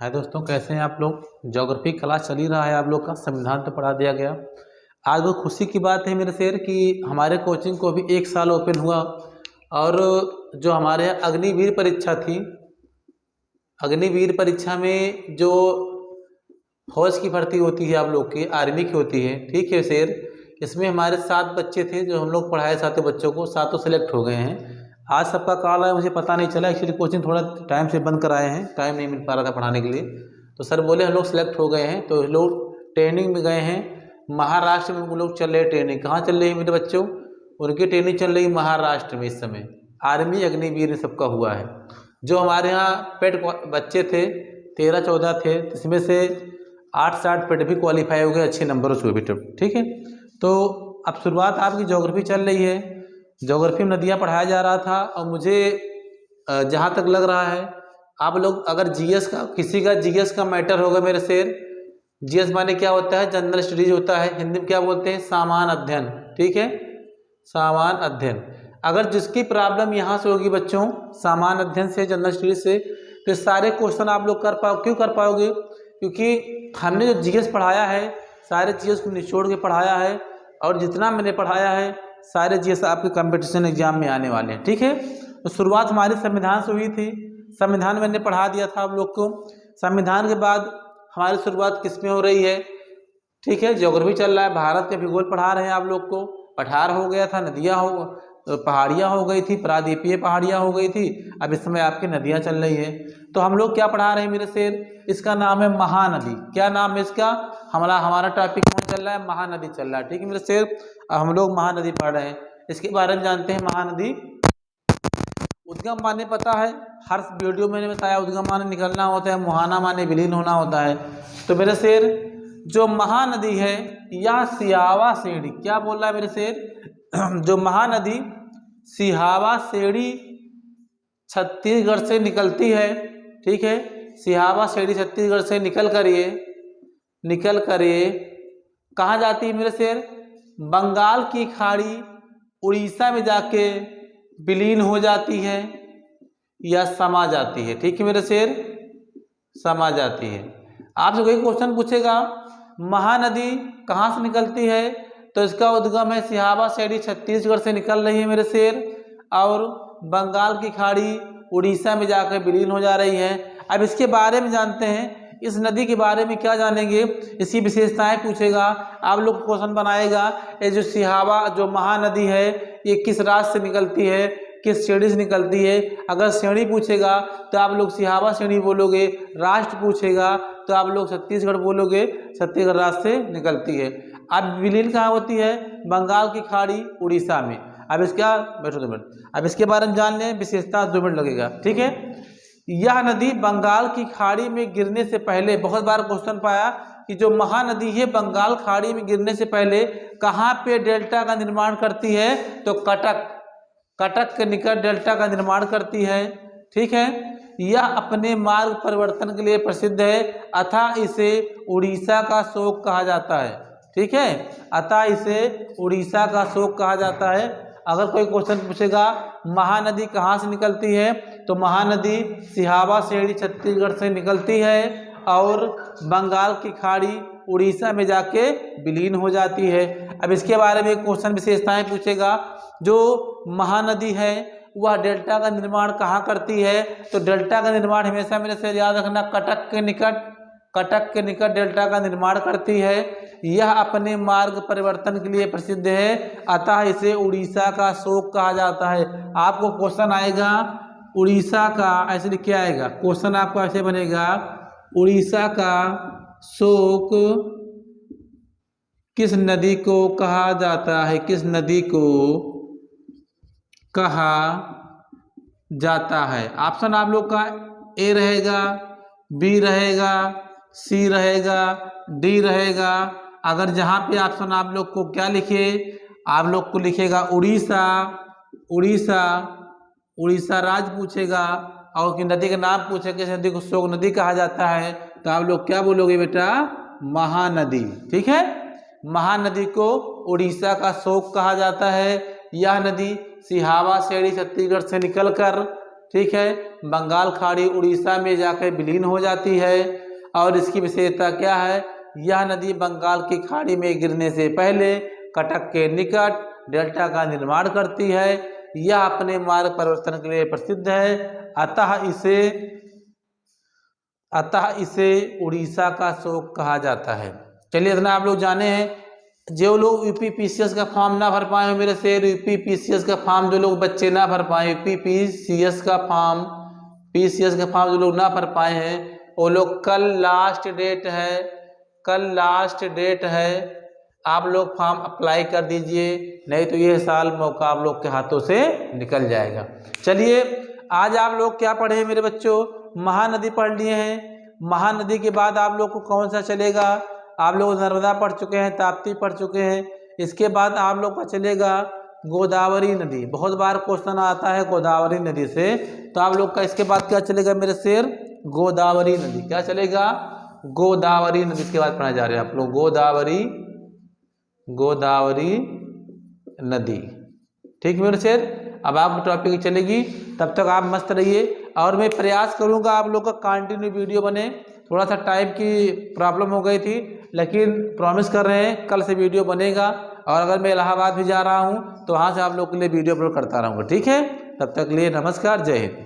हाय दोस्तों, कैसे हैं आप लोग। ज्योग्राफी क्लास चल ही रहा है, आप लोग का संविधान तो पढ़ा दिया गया। आज बहुत खुशी की बात है मेरे शेर कि हमारे कोचिंग को अभी 1 साल ओपन हुआ और जो हमारे यहाँ अग्निवीर परीक्षा थी, अग्निवीर परीक्षा में जो फौज की भर्ती होती है आप लोग की, आर्मी की होती है, ठीक है शेर। इसमें हमारे 7 बच्चे थे जो हम लोग पढ़ाए, 7 बच्चों को, 7 सेलेक्ट हो गए हैं। आज सबका कॉल आया, मुझे पता नहीं चला, एक्चुअली कोचिंग थोड़ा टाइम से बंद कराए हैं, टाइम नहीं मिल पा रहा था पढ़ाने के लिए। तो सर बोले हम लोग सेलेक्ट हो गए हैं, तो लोग ट्रेनिंग में गए हैं। महाराष्ट्र में वो लोग चल रहे ट्रेनिंग। कहाँ चल रही है मेरे बच्चों? उनकी ट्रेनिंग चल रही महाराष्ट्र में इस समय। आर्मी अग्निवीर में सबका हुआ है। जो हमारे यहाँ पेट बच्चे थे 13-14 थे, इसमें से 8-7 पेट भी क्वालिफाई हो गए, अच्छे नंबरों से बेटे, ठीक है। तो अब शुरुआत आपकी ज्योग्राफी चल रही है। ज्योग्राफी में नदियाँ पढ़ाया जा रहा था और मुझे जहाँ तक लग रहा है आप लोग अगर जीएस का, किसी का जीएस का मैटर होगा मेरे शेर। जीएस माने क्या होता है? जनरल स्टडीज होता है, हिंदी में क्या बोलते हैं? सामान्य अध्ययन, ठीक है, सामान्य अध्ययन। अगर जिसकी प्रॉब्लम यहाँ से होगी बच्चों, सामान्य अध्ययन से, जनरल स्टडीज से, तो सारे क्वेश्चन आप लोग कर पाओ। क्यों कर पाओगे? क्योंकि हमने जो जीएस पढ़ाया है, सारे जीएस को निचोड़ के पढ़ाया है, और जितना मैंने पढ़ाया है सारे जीएस आपके कंपटीशन एग्जाम में आने वाले हैं, ठीक है। तो शुरुआत हमारी संविधान से हुई थी। संविधान मैंने पढ़ा दिया था आप लोग को। संविधान के बाद हमारी शुरुआत किस में हो रही है? ठीक है, ज्योग्राफी चल रहा है, भारत के भूगोल पढ़ा रहे हैं आप लोग को। पठार हो गया था, नदियाँ हो, पहाड़ियाँ हो गई थी, प्रायद्वीपीय पहाड़ियाँ हो गई थी। अब इस समय आपकी नदियाँ चल रही है। तो हम लोग क्या पढ़ा रहे हैं मेरे शेर? इसका नाम है महानदी। क्या नाम है इसका? हमारा टॉपिक कौन चल रहा है? महानदी चल रहा है, ठीक है मेरे शेर। हम लोग महानदी पढ़ रहे हैं, इसके बारे में जानते हैं। महानदी उद्गम माने पता है, हर वीडियो में मैंने बताया, उद्गम माने निकलना होता है, मुहाना माने विलीन होना होता है। तो मेरे शेर जो महानदी है या सिहावा सेड़ी, क्या बोल रहा है मेरे शेर? जो महानदी सिहावा सेड़ी छत्तीसगढ़ से निकलती है, ठीक है, सिहावा सेड़ी छत्तीसगढ़ से निकल कर ये कहाँ जाती है मेरे शेर? बंगाल की खाड़ी उड़ीसा में जाके विलीन हो जाती है या समा जाती है, ठीक है मेरे शेर, समा जाती है। आपसे कोई क्वेश्चन पूछेगा महानदी कहाँ से निकलती है, तो इसका उद्गम है सिहावा सेड़ी छत्तीसगढ़ से निकल रही है मेरे शेर, और बंगाल की खाड़ी उड़ीसा में जाकर विलीन हो जा रही है। अब इसके बारे में जानते हैं, इस नदी के बारे में क्या जानेंगे, इसकी विशेषताएं पूछेगा, आप लोग क्वेश्चन बनाएगा। ये जो सिहावा, जो महानदी है, ये किस राज्य से निकलती है, किस श्रेणी से निकलती है। अगर श्रेणी पूछेगा तो आप लोग सिहावा श्रेणी बोलोगे, राष्ट्र पूछेगा तो आप लोग छत्तीसगढ़ बोलोगे, छत्तीसगढ़ राज्य से निकलती है। अब विलीन कहाँ होती है? बंगाल की खाड़ी उड़ीसा में। अब इसका बैठो 2 मिनट, अब इसके बारे में जान लें, विशेषता 2 मिनट लगेगा, ठीक है। यह नदी बंगाल की खाड़ी में गिरने से पहले, बहुत बार क्वेश्चन पाया कि जो महानदी है बंगाल खाड़ी में गिरने से पहले कहाँ पे डेल्टा का निर्माण करती है? तो कटक के निकट डेल्टा का निर्माण करती है, ठीक है। यह अपने मार्ग परिवर्तन के लिए प्रसिद्ध है, अतः इसे उड़ीसा का शोक कहा जाता है, ठीक है, अतः इसे उड़ीसा का शोक कहा जाता है। अगर कोई क्वेश्चन पूछेगा महानदी कहाँ से निकलती है, तो महानदी सिहावा सेड़ी छत्तीसगढ़ से निकलती है और बंगाल की खाड़ी उड़ीसा में जाके विलीन हो जाती है। अब इसके बारे में क्वेश्चन विशेषताएं पूछेगा। जो महानदी है वह डेल्टा का निर्माण कहाँ करती है, तो डेल्टा का निर्माण हमेशा मेरे से याद रखना, कटक के निकट डेल्टा का निर्माण करती है। यह अपने मार्ग परिवर्तन के लिए प्रसिद्ध है, अतः इसे उड़ीसा का शोक कहा जाता है। आपको क्वेश्चन आएगा उड़ीसा का, ऐसे लिख के आएगा क्वेश्चन, आपको ऐसे बनेगा, उड़ीसा का शोक किस नदी को कहा जाता है? किस नदी को कहा जाता है? ऑप्शन आप लोग का ए रहेगा, बी रहेगा, सी रहेगा, डी रहेगा। अगर जहाँ पे ऑप्शन आप लोग को क्या लिखे, आप लोग को लिखेगा उड़ीसा राज्य पूछेगा, और कि नदी का नाम पूछेगा, किस नदी को शोक नदी कहा जाता है, तो आप लोग क्या बोलोगे बेटा? महानदी, ठीक है। महानदी को उड़ीसा का शोक कहा जाता है। यह नदी सिहावा सेड़ी छत्तीसगढ़ से निकलकर, ठीक है, बंगाल खाड़ी उड़ीसा में जाकर विलीन हो जाती है। और इसकी विशेषता क्या है, यह नदी बंगाल की खाड़ी में गिरने से पहले कटक के निकट डेल्टा का निर्माण करती है। यह अपने मार्ग परिवर्तन के लिए प्रसिद्ध है, अतः इसे उड़ीसा का शोक कहा जाता है। चलिए इतना आप लोग जाने हैं। जो लोग यूपीपीसीएस का फॉर्म ना भर पाए मेरे से, यूपीपीसीएस का फॉर्म जो लोग बच्चे ना भर पाए, यूपीपीसीएस का फॉर्म जो लोग ना भर पाए हैं, वो लोग कल लास्ट डेट है, आप लोग फॉर्म अप्लाई कर दीजिए, नहीं तो ये साल मौका आप लोग के हाथों से निकल जाएगा। चलिए आज आप लोग क्या पढ़े हैं मेरे बच्चों, महानदी पढ़ लिए हैं। महानदी के बाद आप लोग को कौन सा चलेगा, आप लोग नर्मदा पढ़ चुके हैं, ताप्ती पढ़ चुके हैं। इसके बाद आप लोग का चलेगा गोदावरी नदी, बहुत बार क्वेश्चन आता है गोदावरी नदी से, तो आप लोग का इसके बाद क्या चलेगा मेरे शेर, गोदावरी नदी। क्या चलेगा, गोदावरी नदी। इसके बाद पढ़ने जा रहे हैं आप लोग गोदावरी नदी। ठीक मेरे शेर, अब आप टॉपिक चलेगी, तब तक आप मस्त रहिए। और मैं प्रयास करूंगा आप लोग का कंटिन्यू वीडियो बने। थोड़ा सा टाइम की प्रॉब्लम हो गई थी, लेकिन प्रॉमिस कर रहे हैं कल से वीडियो बनेगा। और अगर मैं इलाहाबाद भी जा रहा हूं तो वहाँ से आप लोग के लिए वीडियो अपलोड करता रहूँगा। ठीक है, तब तक लिए नमस्कार, जय हिंद।